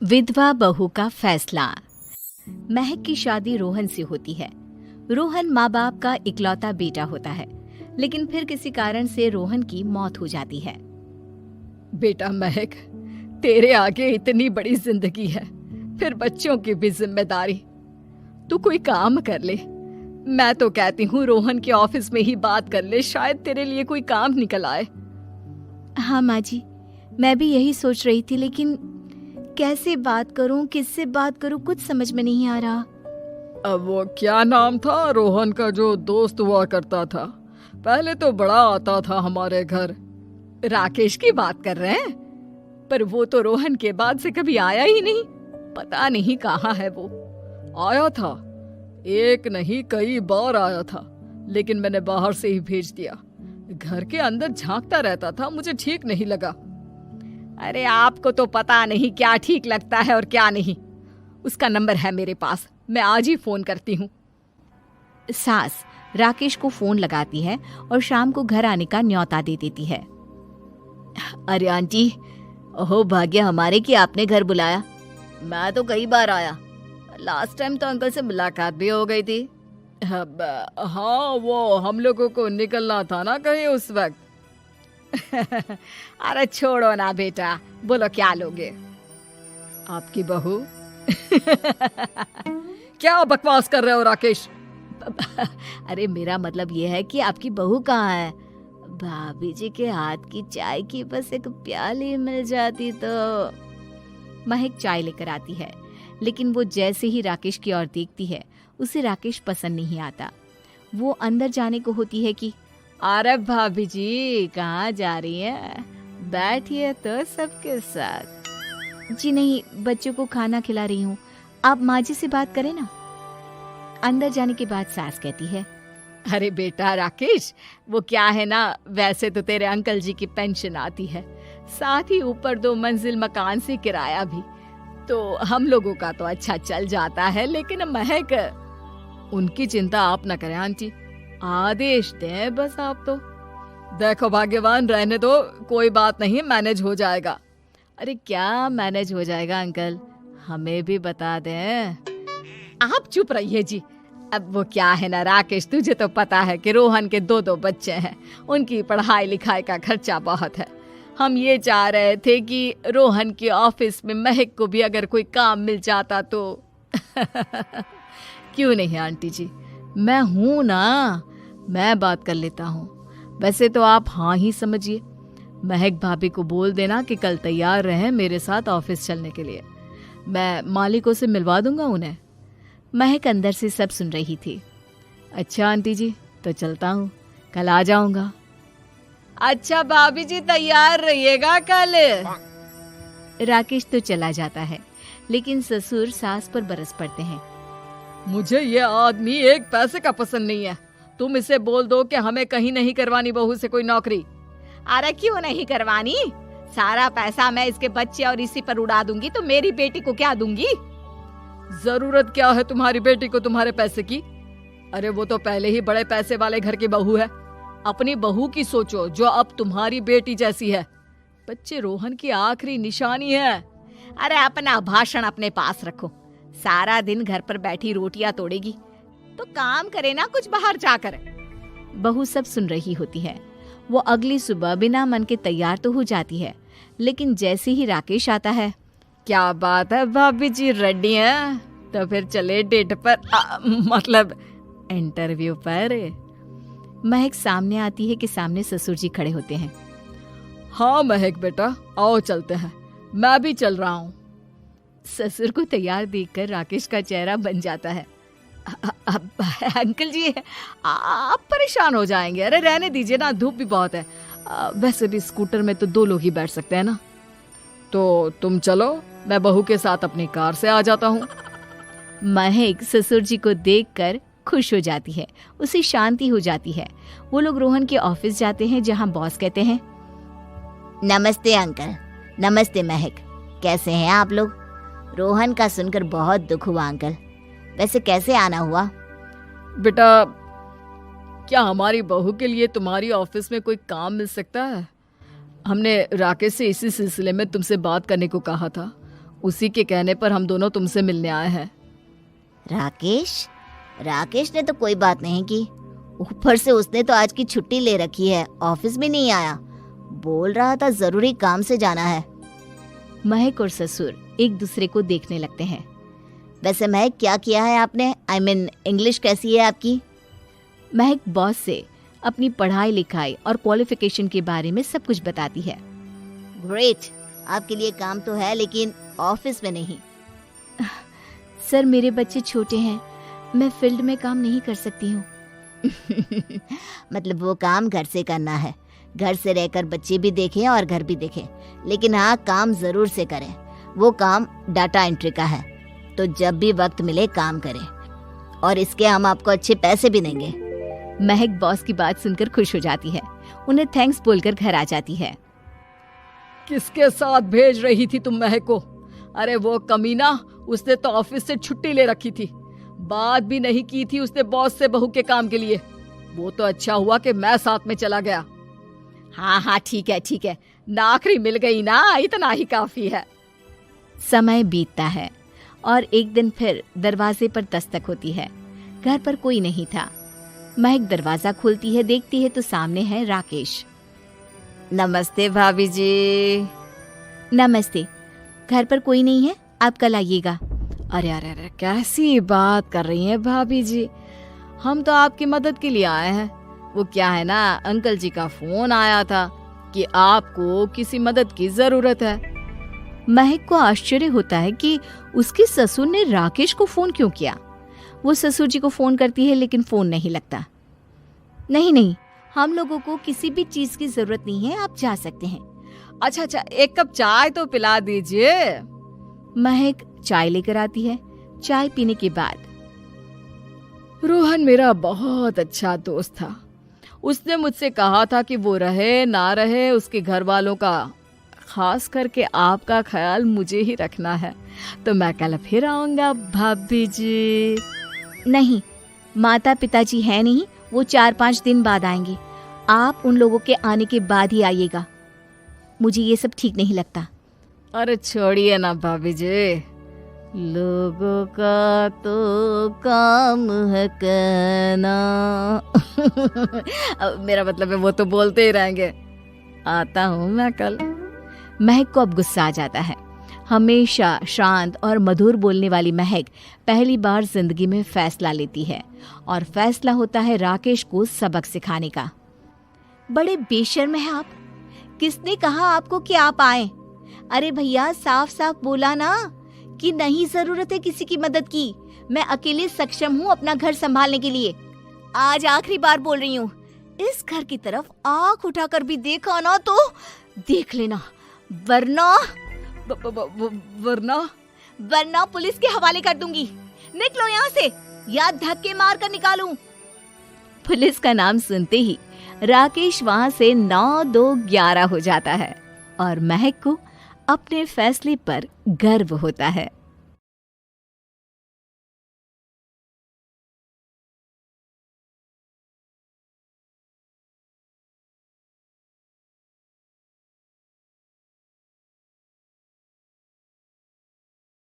विधवा बहू का फैसला। महक की शादी रोहन से होती है। रोहन माँ बाप का इकलौता बेटा होता है, लेकिन फिर किसी कारण से रोहन की मौत हो जाती है। बेटा महक, तेरे आगे इतनी बड़ी जिंदगी है, फिर बच्चों की भी जिम्मेदारी। तू कोई काम कर ले। मैं तो कहती हूँ रोहन के ऑफिस में ही बात कर ले, शायद तेरे लिए कोई काम निकल आए। हाँ माँ जी, मैं भी यही सोच रही थी, लेकिन कैसे बात करूं, किससे बात करूं, कुछ समझ में नहीं आ रहा। अब वो क्या नाम था रोहन का जो दोस्त हुआ करता था, पहले तो बड़ा आता था हमारे घर। राकेश की बात कर रहे हैं? पर वो तो रोहन के बाद से कभी आया ही नहीं, पता नहीं कहाँ है वो। आया था, एक नहीं कई बार आया था, लेकिन मैंने बाहर से ही भेज दिया। घर के अंदर झांकता रहता था, मुझे ठीक नहीं लगा। अरे आपको तो पता नहीं क्या ठीक लगता है और क्या नहीं। उसका नंबर है मेरे पास, मैं आज ही फोन करती हूँ। सास राकेश को फोन लगाती है और शाम को घर आने का न्योता दे देती है। अरे आंटी, ओहो भाग्य हमारे कि आपने घर बुलाया। मैं तो कई बार आया, लास्ट टाइम तो अंकल से मुलाकात भी हो गई थी। हाँ, वो हम लोगों को निकलना था ना कहीं उस वक्त। अरे छोड़ो ना बेटा, बोलो क्या लोगे? आपकी बहू। क्या बकवास कर रहे हो राकेश? अरे मेरा मतलब ये है कि आपकी बहू कहाँ है? भाभी जी के हाथ की चाय की बस एक प्याली मिल जाती तो। महक चाय लेकर आती है, लेकिन वो जैसे ही राकेश की ओर देखती है, उसे राकेश पसंद नहीं आता। वो अंदर जाने को होती है कि अरे भाभी जी कहाँ जा रही हैं? बैठिए तो सबके साथ। जी नहीं, बच्चों को खाना खिला रही हूँ, आप माँ जी से बात करें ना। अंदर जाने के बाद सास कहती है, अरे बेटा राकेश, वो क्या है ना, वैसे तो तेरे अंकल जी की पेंशन आती है, साथ ही ऊपर 2 मंजिल मकान से किराया भी, तो हम लोगों का तो अच्छा चल जाता है। लेकिन महक, उनकी चिंता आप न करें आंटी, आदेश दें बस आप तो। देखो भाग्यवान, रहने दो, कोई बात नहीं, मैनेज हो जाएगा। अरे क्या मैनेज हो जाएगा अंकल, हमें भी बता दें। आप चुप रहिए जी। अब वो क्या है ना राकेश, तुझे तो पता है कि रोहन के 2 बच्चे हैं, उनकी पढ़ाई लिखाई का खर्चा बहुत है। हम ये चाह रहे थे कि रोहन के ऑफिस में महक को भी अगर कोई काम मिल जाता तो। क्यों नहीं आंटी जी, मैं हूं ना, मैं बात कर लेता हूँ। वैसे तो आप हाँ ही समझिए। महक भाभी को बोल देना कि कल तैयार रहें मेरे साथ ऑफिस चलने के लिए, मैं मालिकों से मिलवा दूंगा उन्हें। महक अंदर से सब सुन रही थी। अच्छा आंटी जी, तो चलता हूँ, कल आ जाऊंगा। अच्छा भाभी जी, तैयार रहिएगा कल। राकेश तो चला जाता है, लेकिन ससुर सास पर बरस पड़ते हैं। मुझे ये आदमी एक पैसे का पसंद नहीं है। तुम इसे बोल दो कि हमें कहीं नहीं करवानी बहू से कोई नौकरी। अरे क्यों नहीं करवानी? सारा पैसा मैं इसके बच्चे और इसी पर उड़ा दूंगी, तो मेरी बेटी को क्या दूंगी? जरूरत क्या है तुम्हारी बेटी को तुम्हारे पैसे की? अरे वो तो पहले ही बड़े पैसे वाले घर की बहू है। अपनी बहू की सोचो जो अब तुम्हारी बेटी जैसी है। बच्चे रोहन की आखिरी निशानी है। अरे अपना भाषण अपने पास रखो, सारा दिन घर पर बैठी रोटियां तोड़ेगी, तो काम करे ना कुछ बाहर जाकर। बहू सब सुन रही होती है। वो अगली सुबह बिना मन के तैयार तो हो जाती है, लेकिन जैसे ही राकेश आता है, क्या बात है भाभी जी, रेडी हैं? तो फिर चले डेट पर, मतलब इंटरव्यू पर। महक सामने आती है कि सामने ससुर जी खड़े होते हैं। हाँ महक बेटा, आओ चलते हैं, मैं भी चल रहा हूँ। ससुर को तैयार देखकर राकेश का चेहरा बन जाता है। अंकल जी, आप परेशान हो जाएंगे। अरे रहने दीजिए ना, धूप भी बहुत है। वैसे भी स्कूटर में तो 2 लोग ही बैठ सकते हैं ना। तो तुम चलो, मैं बहू के साथ अपनी कार से आ जाता हूँ। महक ससुर जी को देखकर खुश हो जाती है, उसे शांति हो जाती है। वो लोग रोहन के ऑफिस जाते हैं, जहाँ बॉस कहते हैं, नमस्ते अंकल। नमस्ते महक, कैसे हैं आप लोग? रोहन का सुनकर बहुत दुख हुआ अंकल, वैसे कैसे आना हुआ? बेटा, क्या हमारी बहू के लिए तुम्हारी ऑफिस में कोई काम मिल सकता है? हमने राकेश से इसी सिलसिले में तुमसे बात करने को कहा था। उसी के कहने पर हम दोनों तुमसे मिलने आए हैं। राकेश ने तो कोई बात नहीं की। ऊपर से उसने तो आज की छुट्टी ले रखी है, ऑफिस भी नहीं आया। बोल रहा था जरूरी काम से जाना है। महक और ससुर एक दूसरे को देखने लगते हैं। वैसे महक, क्या किया है आपने? आई मीन इंग्लिश कैसी है आपकी? महक बॉस से अपनी पढ़ाई लिखाई और क्वालिफिकेशन के बारे में सब कुछ बताती है। ग्रेट, आपके लिए काम तो है लेकिन ऑफिस में नहीं। सर, मेरे बच्चे छोटे हैं, मैं फील्ड में काम नहीं कर सकती हूँ। मतलब वो काम घर से करना है, घर से रहकर बच्चे भी देखें और घर भी देखें, लेकिन हाँ, काम जरूर से करें। वो काम डाटा एंट्री का है, तो जब भी वक्त मिले काम करें, और इसके हम आपको अच्छे पैसे भी देंगे। महक बॉस की बात सुनकर खुश हो जाती है, उन्हें थैंक्स बोलकर घर आ जाती है। किसके साथ भेज रही थी तुम महक को? अरे वो कमीना, उसने तो ऑफिस से छुट्टी ले रखी थी, बात भी नहीं की थी उसने बॉस से बहू के काम के लिए। वो तो अच्छा हुआ कि मैं साथ में चला गया। हाँ, ठीक है, नौकरी मिल गई ना, इतना ही काफी है। समय बीतता है और एक दिन फिर दरवाजे पर दस्तक होती है। घर पर कोई नहीं था। महक दरवाजा खोलती है, देखती है तो सामने है राकेश। नमस्ते भाभी जी। नमस्ते, घर पर कोई नहीं है, आप कल आइएगा। अरे कैसी बात कर रही हैं भाभी जी, हम तो आपकी मदद के लिए आए हैं। वो क्या है ना, अंकल जी का फोन आया था कि आपको किसी मदद की जरूरत है। महक को आश्चर्य होता है कि उसके ससुर ने राकेश को फोन क्यों किया। वो ससुर जी को फोन करती है लेकिन फोन नहीं लगता। नहीं, हम लोगों को किसी भी चीज की जरूरत नहीं है, आप जा सकते हैं। अच्छा, एक कप चाय तो पिला दीजिए। महक चाय लेकर आती है। चाय पीने के बाद, रोहन मेरा बहुत अच्छा दोस्त था। उसने मुझसे कहा था कि वो रहे ना रहे, उसके घर वालों का, खास करके आपका ख्याल मुझे ही रखना है। तो मैं कल फिर आऊंगा भाभी जी। नहीं, माता पिताजी है नहीं, वो 4-5 दिन बाद आएंगे। आप उन लोगों के आने के बाद ही आइएगा। मुझे ये सब ठीक नहीं लगता। अरे छोड़िए ना भाभी जी, लोगों का तो काम है कहना। मेरा मतलब है वो तो बोलते ही रहेंगे। आता हूँ मैं कल। महक को अब गुस्सा आ जाता है। हमेशा शांत और मधुर बोलने वाली महक पहली बार जिंदगी में फैसला लेती है, और फैसला होता है राकेश को सबक सिखाने का। बड़े बेशर्म हैं आप। किसने कहा आपको कि आप आए? अरे भैया, साफ साफ बोला ना कि नहीं जरूरत है किसी की मदद की। मैं अकेले सक्षम हूँ अपना घर संभालने के लिए। आज आखिरी बार बोल रही हूँ, इस घर की तरफ आंख उठाकर भी देखा ना तो देख लेना, वरना वरना पुलिस के हवाले कर दूंगी। निकलो यहाँ से, या धक्के मार कर निकालूं। पुलिस का नाम सुनते ही राकेश वहां से 9-2-11 हो जाता है, और महक को अपने फैसले पर गर्व होता है।